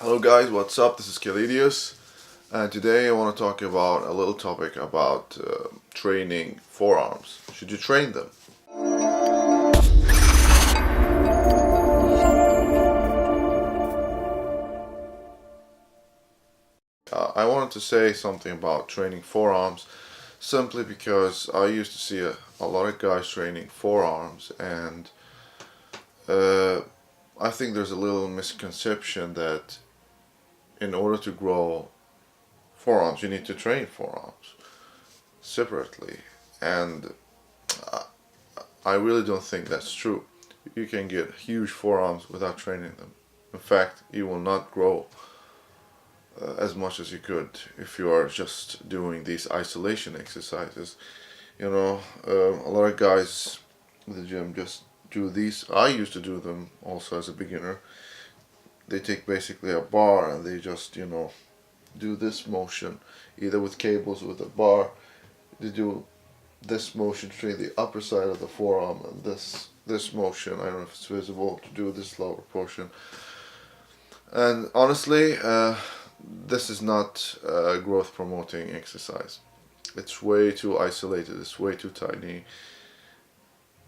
Hello guys, what's up? This is Kalidius, and today I want to talk about a little topic about training forearms. Should you train them? I wanted to say something about training forearms simply because I used to see a lot of guys training forearms, and I think there's a little misconception that in order to grow forearms, you need to train forearms separately, and I really don't think that's true. You can get huge forearms without training them. In fact, you will not grow as much as you could if you are just doing these isolation exercises. A lot of guys in the gym just do these. I used to do them also as a beginner. They take basically a bar and they just, do this motion, either with cables or with a bar. They do this motion to train the upper side of the forearm, and this motion, I don't know if it's visible, to do this lower portion. And honestly, this is not a growth promoting exercise. It's way too isolated, it's way too tiny,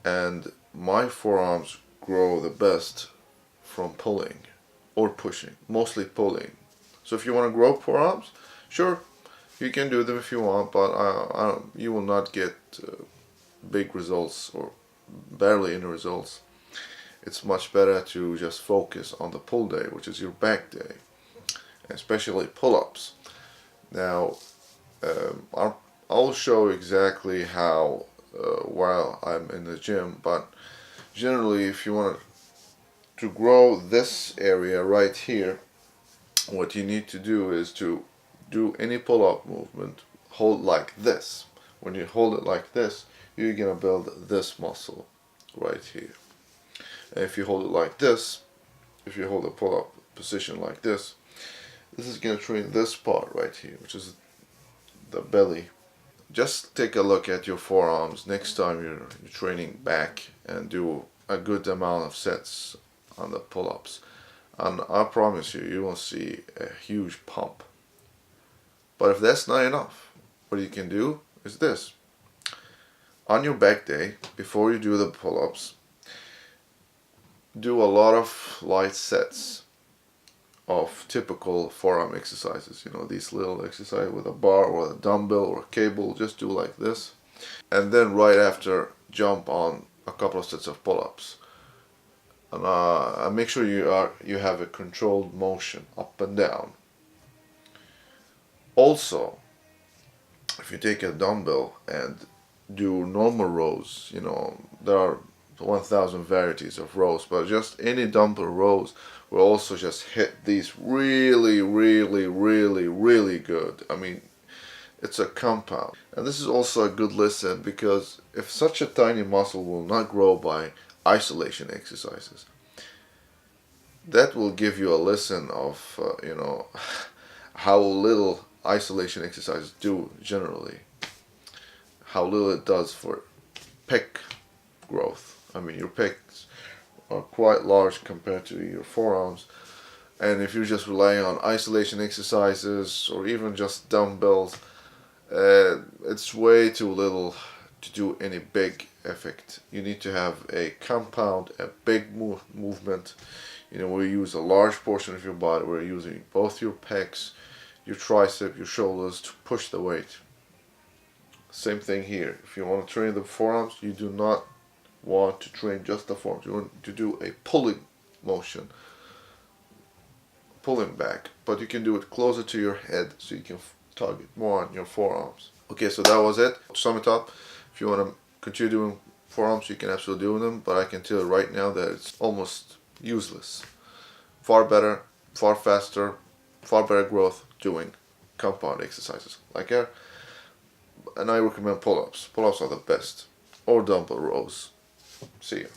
and my forearms grow the best from pulling or pushing, mostly pulling. So if you want to grow forearms, sure, you can do them if you want, but you will not get big results or barely any results. It's much better to just focus on the pull day, which is your back day, especially pull-ups. Now, I'll show exactly how while I'm in the gym, but generally if you want to grow this area right here, what you need to do is to do any pull-up movement, hold like this. When you hold it like this, you're gonna build this muscle right here. And if you hold it like this, if you hold the pull-up position like this is gonna train this part right here, which is the belly. Just take a look at your forearms next time you're training back and do a good amount of sets on the pull-ups. And I promise you, you will see a huge pump. But if that's not enough, what you can do is this. On your back day, before you do the pull-ups, do a lot of light sets of typical forearm exercises. These little exercises with a bar or a dumbbell or a cable, just do like this. And then right after, jump on a couple of sets of pull-ups. And make sure you have a controlled motion up and down. Also, if you take a dumbbell and do normal rows, there are 1,000 varieties of rows, but just any dumbbell rows will also just hit these really, really, really, really good. I mean, it's a compound. And this is also a good lesson, because if such a tiny muscle will not grow by isolation exercises, that will give you a lesson of, how little isolation exercises do generally. How little it does for pec growth. I mean, your pecs are quite large compared to your forearms, and if you're just relying on isolation exercises or even just dumbbells, it's way too little to do any big effect. You need to have a compound, a big movement, where you use a large portion of your body, where you're using both your pecs, your tricep, your shoulders to push the weight. Same thing here. If you want to train the forearms, you do not want to train just the forearms. You want to do a pulling motion, pulling back, but you can do it closer to your head so you can target more on your forearms. Okay, so that was it. To sum it up, if you want to continue doing forearms, you can absolutely do them, but I can tell you right now that it's almost useless. Far better, far faster, far better growth doing compound exercises like air. And I recommend pull-ups. Pull-ups are the best. Or dumbbell rows. See ya.